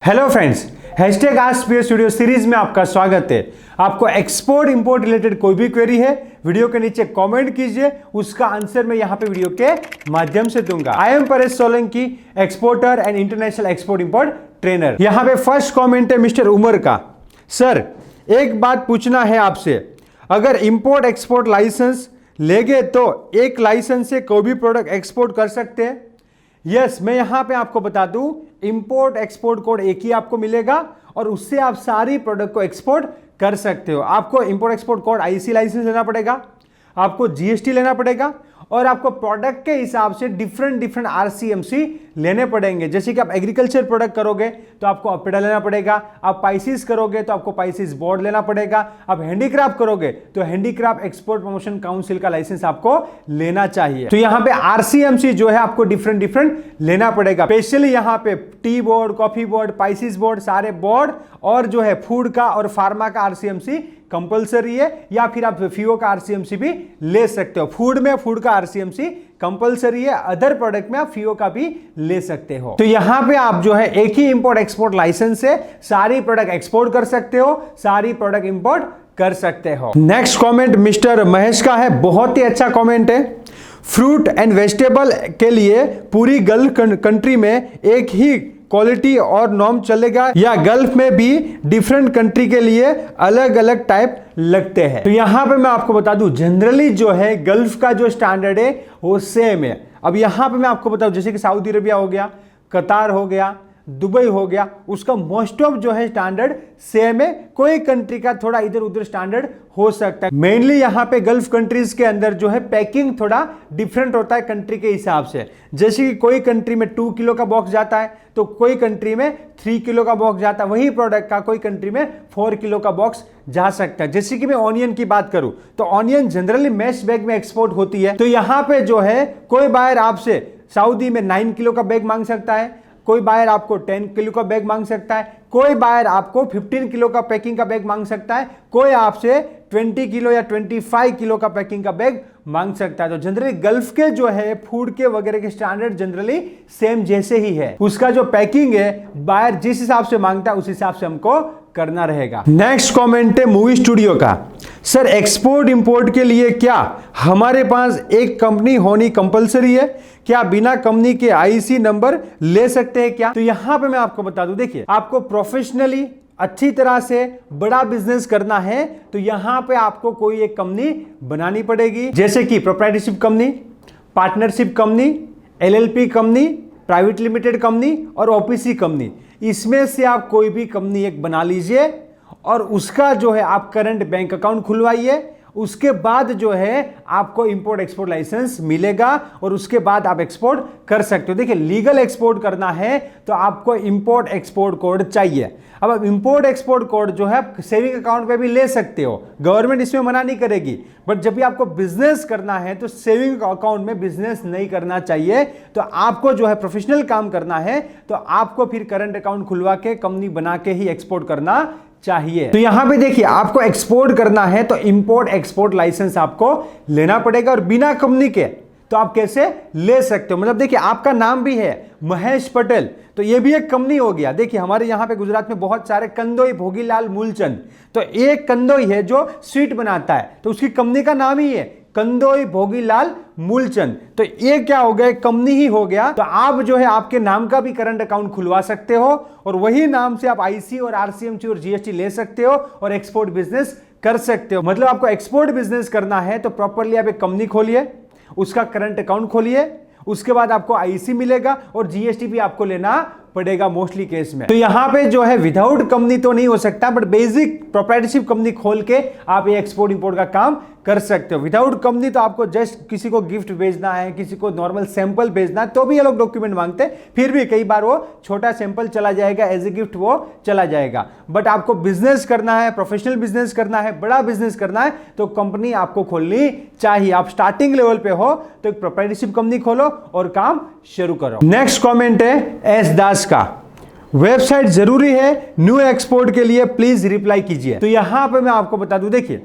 Hello friends, hashtag ask PS studio series में आपका स्वागत है। आपको एक्सपोर्ट इंपोर्ट रिलेटेड कोई भी क्वेरी है, वीडियो के नीचे कमेंट कीजिए, उसका आंसर मैं यहां पे वीडियो के माध्यम से दूंगा। I am Paresh Solanki, exporter and international export import trainer. यहां पे फर्स्ट कमेंट है मिस्टर उमर का। सर, एक बात पूछना है आपसे, अगर इंपोर्ट एक्सपोर्ट लाइसेंस लेंगे तो एक लाइसेंस से कोई भी प्रोडक्ट एक्सपोर्ट कर सकते हैं? यस, मैं यहां पे आपको बता दूं, इंपोर्ट एक्सपोर्ट कोड एक ही आपको मिलेगा और उससे आप सारी प्रोडक्ट को एक्सपोर्ट कर सकते हो। आपको import export code IC licence लेना पड़ेगा, आपको जीएसटी लेना पड़ेगा और आपको प्रोडक्ट के हिसाब से डिफरेंट आरसीएमसी लेने पड़ेंगे। जैसे कि आप एग्रीकल्चर प्रोडक्ट करोगे तो आपको अपेडा लेना पड़ेगा, आप पाइसिस करोगे तो आपको पाइसिस बोर्ड लेना पड़ेगा, आप हैंडीक्राफ्ट करोगे तो हैंडीक्राफ्ट एक्सपोर्ट प्रमोशन काउंसिल का लाइसेंस आपको लेना चाहिए। तो यहाँ पे आरसीएमसी जो है आपको डिफरेंट लेना पड़ेगा। स्पेशली यहाँ पे tea board, coffee board, Pisces board, सारे बोर्ड और जो है फूड का और फार्मा का आरसीएमसी कंपलसरी है, या फिर आप फीओ का आरसीएमसी भी ले सकते हो। फूड में फूड का आरसीएमसी कंपलसरी है, अदर प्रोडक्ट में आप फीओ का भी ले सकते हो। तो यहां पे आप जो है एक ही इंपोर्ट एक्सपोर्ट लाइसेंस से सारी प्रोडक्ट एक्सपोर्ट कर सकते हो, सारी प्रोडक्ट इंपोर्ट कर सकते हो। नेक्स्ट कमेंट मिस्टर महेश का है, बहुत ही अच्छा कमेंट है। फ्रूट एंड वेजिटेबल के लिए पूरी गल्फ कंट्री में एक ही क्वालिटी और नॉर्म चलेगा या गल्फ में भी डिफरेंट कंट्री के लिए अलग अलग टाइप लगते हैं? तो यहां पे मैं आपको बता दूं, जनरली जो है गल्फ का जो स्टैंडर्ड है वो सेम है। अब यहां पे मैं आपको बताऊं, जैसे कि सऊदी अरेबिया हो गया, कतार हो गया, दुबई हो गया, उसका मोस्ट ऑफ जो है स्टैंडर्ड सेम है। कोई कंट्री का थोड़ा इधर उधर स्टैंडर्ड हो सकता है। मेनली यहां पे गल्फ कंट्रीज के अंदर जो है पैकिंग थोड़ा डिफरेंट होता है कंट्री के हिसाब से। जैसे कि कोई कंट्री में 2 किलो का बॉक्स जाता है तो कोई कंट्री में 3 किलो का बॉक्स जाता है। वही प्रोडक्ट का कोई कंट्री में 4 किलो का बॉक्स जा सकता है। जैसे कि मैं ऑनियन की बात करूं तो ऑनियन जनरली मैश बैग में एक्सपोर्ट होती है। तो यहां पे जो है कोई बायर आपसे सऊदी में 9 किलो का बैग मांग सकता है, कोई बायर आपको 10 किलो का बैग मांग सकता है, कोई बायर आपको 15 किलो का पैकिंग का बैग मांग सकता है, कोई आपसे 20 किलो या 25 किलो का पैकिंग का बैग मांग सकता है। तो जनरली गल्फ के जो है फूड के वगैरह के स्टैंडर्ड जनरली सेम जैसे ही है। उसका जो पैकिंग है बायर जिस हिसाब से मांगता है उस हिसाब से हमको करना रहेगा। नेक्स्ट कमेंट है मूवी स्टूडियो का। सर, एक्सपोर्ट इंपोर्ट के लिए क्या हमारे पास एक कंपनी होनी कंपलसरी है? क्या बिना कंपनी के आईसी नंबर ले सकते हैं क्या? तो यहां पे मैं आपको बता दूं, देखिए, आपको प्रोफेशनली अच्छी तरह से बड़ा बिजनेस करना है तो यहां पे आपको कोई एक कंपनी बनानी पड़ेगी, जैसे कि proprietorship company, partnership company, LLP company, private limited company और ओपीसी कंपनी। इसमें से आप कोई भी कंपनी एक बना लीजिए और उसका जो है आप करंट बैंक अकाउंट खुलवाइए। उसके बाद जो है आपको इंपोर्ट एक्सपोर्ट लाइसेंस मिलेगा और उसके बाद आप एक्सपोर्ट कर सकते हो। देखिए, लीगल एक्सपोर्ट करना है तो आपको इंपोर्ट एक्सपोर्ट कोड चाहिए। अब आप इंपोर्ट एक्सपोर्ट कोड जो है सेविंग अकाउंट पे भी ले सकते हो, गवर्नमेंट इसमें मना नहीं करेगी। बट जब भी आपको बिजनेस करना है तो सेविंग अकाउंट में बिजनेस नहीं करना चाहिए। तो आपको जो है प्रोफेशनल काम करना है तो आपको फिर करंट अकाउंट खुलवा के कंपनी बना के ही एक्सपोर्ट करना चाहिए। तो यहां पे देखिए, आपको एक्सपोर्ट करना है तो इंपोर्ट एक्सपोर्ट लाइसेंस आपको लेना पड़ेगा और बिना कंपनी के तो आप कैसे ले सकते हो? मतलब देखिए, आपका नाम भी है महेश पटेल तो ये भी एक कंपनी हो गया। देखिए, हमारे यहां पे गुजरात में बहुत सारे कंदोई भोगीलाल मूलचंद, तो एक कंदोई है जो स्वीट बनाता है तो उसकी कंपनी का नाम ही है कंदोई भोगीलाल मूलचंद। तो ये क्या हो गया, कंपनी ही हो गया। तो आप जो है आपके नाम का भी करंट अकाउंट खुलवा सकते हो और वही नाम से आप आईसी और आरसीएमसी और जीएसटी ले सकते हो और एक्सपोर्ट बिजनेस कर सकते हो। मतलब आपको एक्सपोर्ट बिजनेस करना है तो प्रॉपरली आप एक कंपनी खोलिए, उसका करंट अकाउंट खोलिए, उसके बाद आपको आईसी मिलेगा और जीएसटी भी आपको लेना पड़ेगा मोस्टली केस में। तो यहां पे जो है विदाउट कंपनी तो नहीं हो सकता, बट बेसिक प्रोप्राइटरशिप कंपनी खोल के आप ये एक्सपोर्ट इंपोर्ट का काम कर सकते हो। विदाउट कंपनी तो आपको जस्ट किसी को गिफ्ट भेजना है, किसी को नॉर्मल सैंपल भेजना है तो भी ये लोग डॉक्यूमेंट मांगते हैं। फिर भी कई बार वो छोटा सैंपल चला जाएगा, एज ए गिफ्ट वो चला जाएगा। बट आपको बिजनेस करना है, प्रोफेशनल बिजनेस करना है, बड़ा बिजनेस करना है तो कंपनी आपको खोलनी चाहिए। आप स्टार्टिंग लेवल पे हो तो एक प्रोप्राइटरशिप कंपनी खोलो और काम शुरू करो। नेक्स्ट कमेंट है एस दास का। वेबसाइट जरूरी है न्यू एक्सपोर्ट के लिए, प्लीज रिप्लाई कीजिए। तो यहां पे मैं आपको बता दूं, देखिए,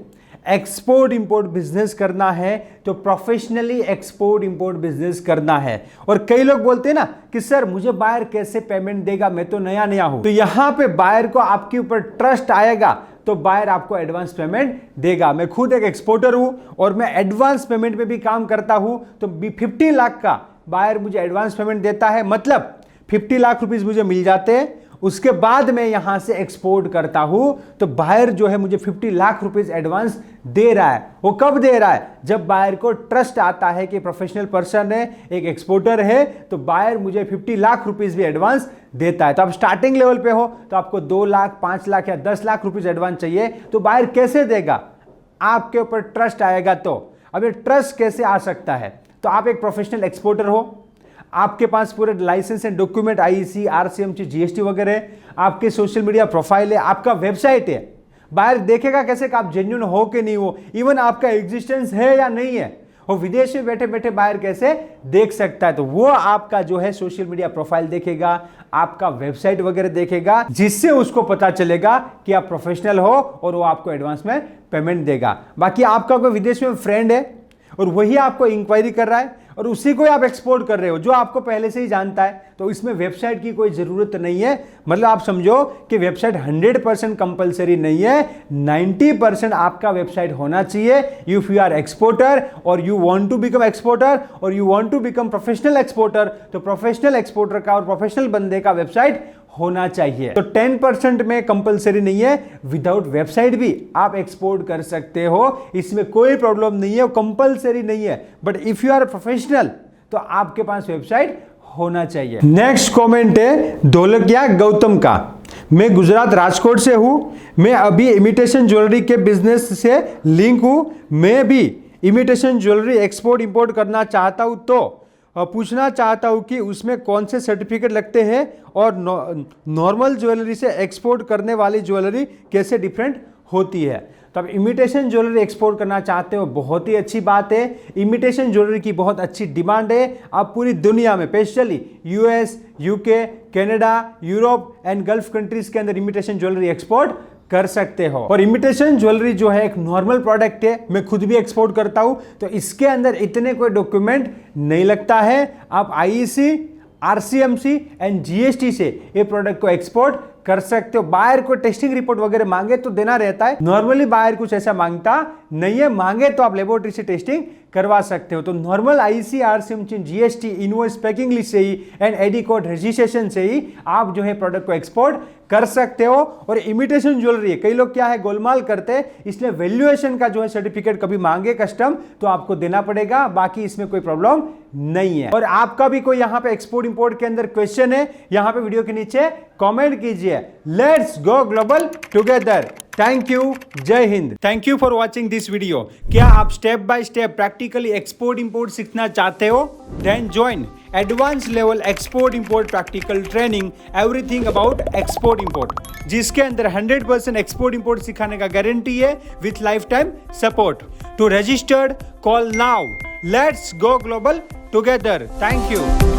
एक्सपोर्ट इंपोर्ट बिजनेस करना है तो प्रोफेशनली एक्सपोर्ट इंपोर्ट बिजनेस करना है। और कई लोग बोलते हैं ना कि सर मुझे बायर कैसे पेमेंट देगा, मैं तो नया नया हूं। तो यहां पे बायर को आपके ऊपर ट्रस्ट आएगा तो बायर आपको एडवांस पेमेंट देगा। मैं खुद एक एक्सपोर्टर हूं और मैं एडवांस पेमेंट पे भी काम करता हूं। तो 50 लाख का बायर मुझे एडवांस पेमेंट देता है, मतलब 50 लाख रुपीस मुझे मिल जाते हैं। उसके बाद मैं यहां से एक्सपोर्ट करता हूं तो बायर जो है मुझे 50 लाख रुपीस एडवांस दे रहा है। वो कब दे रहा है? जब बायर को ट्रस्ट आता है कि प्रोफेशनल पर्सन है, एक एक्सपोर्टर है, तो बायर मुझे 50 लाख रुपीस भी एडवांस देता है। तो आप स्टार्टिंग लेवल पे हो तो आपको 2 लाख 5 लाख या 10 लाख रुपीस एडवांस चाहिए, तो बायर कैसे देगा? आपके ऊपर ट्रस्ट आएगा। तो अब ये ट्रस्ट कैसे आ सकता है? तो आप एक प्रोफेशनल एक्सपोर्टर हो, आपके पास पूरे licence and document IC, RCMC, GST वगैरह है, आपके सोशल मीडिया प्रोफाइल है, आपका वेबसाइट है। बायर देखेगा कैसे कि आप जेन्युइन हो कि नहीं हो, इवन आपका एग्जिस्टेंस है या नहीं है, और विदेश में बैठे बैठे बायर कैसे देख सकता है? तो वो आपका जो है सोशल मीडिया प्रोफाइल देखेगा, आपका वेबसाइट वगैरह देखेगा, जिससे उसको पता चलेगा कि आप प्रोफेशनल हो और वो आपको एडवांस में पेमेंट देगा। बाकी आपका कोई विदेश में फ्रेंड है और वही आपको इंक्वायरी कर रहा है और उसी को आप एक्सपोर्ट कर रहे हो, जो आपको पहले से ही जानता है, तो इसमें वेबसाइट की कोई ज़रूरत नहीं है। मतलब आप समझो कि वेबसाइट 100% कंपलसरी नहीं है, 90% आपका वेबसाइट होना चाहिए। इफ यू आर एक्सपोर्टर और you want to become exporter और you want to become professional exporter, तो प्रोफेशनल एक्सपोर्टर का और प्रोफेशनल बंदे का वेबसाइट होना चाहिए। तो 10% में कंपलसरी नहीं है, विदाउट वेबसाइट भी आप एक्सपोर्ट कर सकते हो, इसमें कोई प्रॉब्लम नहीं है, कंपलसरी नहीं है। But if you are professional तो आपके पास वेबसाइट होना चाहिए। नेक्स्ट कमेंट है ढोलकिया गौतम का। मैं गुजरात राजकोट से हूं, मैं अभी इमिटेशन ज्वेलरी के बिजनेस से लिंक हूं, मैं भी इमिटेशन ज्वेलरी एक्सपोर्ट इंपोर्ट करना चाहता हूं, तो पूछना चाहता हूं कि उसमें कौन से सर्टिफिकेट लगते हैं और नॉर्मल ज्वेलरी से एक्सपोर्ट करने वाली ज्वेलरी कैसे डिफरेंट होती है। तो आप इमिटेशन ज्वेलरी एक्सपोर्ट करना चाहते हो, बहुत ही अच्छी बात है। इमिटेशन ज्वेलरी की बहुत अच्छी डिमांड है। आप पूरी दुनिया में, specially US, UK, Canada, Europe and gulf countries के अंदर इमिटेशन ज्वेलरी एक्सपोर्ट कर सकते हो। और इमिटेशन ज्वेलरी जो है एक नॉर्मल प्रोडक्ट है, मैं खुद भी एक्सपोर्ट करता हूं, तो इसके अंदर इतने कोई डॉक्यूमेंट नहीं लगता है। आप आईईसी, आरसीएमसी एंड जीएसटी से ये प्रोडक्ट को एक्सपोर्ट कर सकते हो। बायर को टेस्टिंग रिपोर्ट वगैरह मांगे तो देना रहता है, नॉर्मली बायर कुछ ऐसा मांगता नहीं है, मांगे तो आप लेबोरेटरी से टेस्टिंग करवा सकते हो। तो normal IC, RCMC, GST, invoice, packing list से ही एंड एडी कोड रजिस्ट्रेशन से ही आप जो है प्रोडक्ट को एक्सपोर्ट कर सकते हो। और इमिटेशन ज्वेलरी है, कई लोग क्या है गोलमाल करते हैं, इसलिए वैल्यूएशन का जो है सर्टिफिकेट कभी मांगे कस्टम तो आपको देना पड़ेगा, बाकी इसमें कोई प्रॉब्लम नहीं है। और आपका भी कोई यहाँ पे एक्सपोर्ट इंपोर्ट के अंदर क्वेश्चन है, यहाँ पे वीडियो के नीचे कमेंट कीजिए। Let's go global together. Thank you, जय Hind. Thank you for watching this video. क्या आप step by step practically export import सीखना चाहते हो? Then join advance level export import practical training, everything about export import, जिसके अंदर 100% export import सिखाने का गारंटी है with life time support. To registered call now. Let's go global together. Thank you.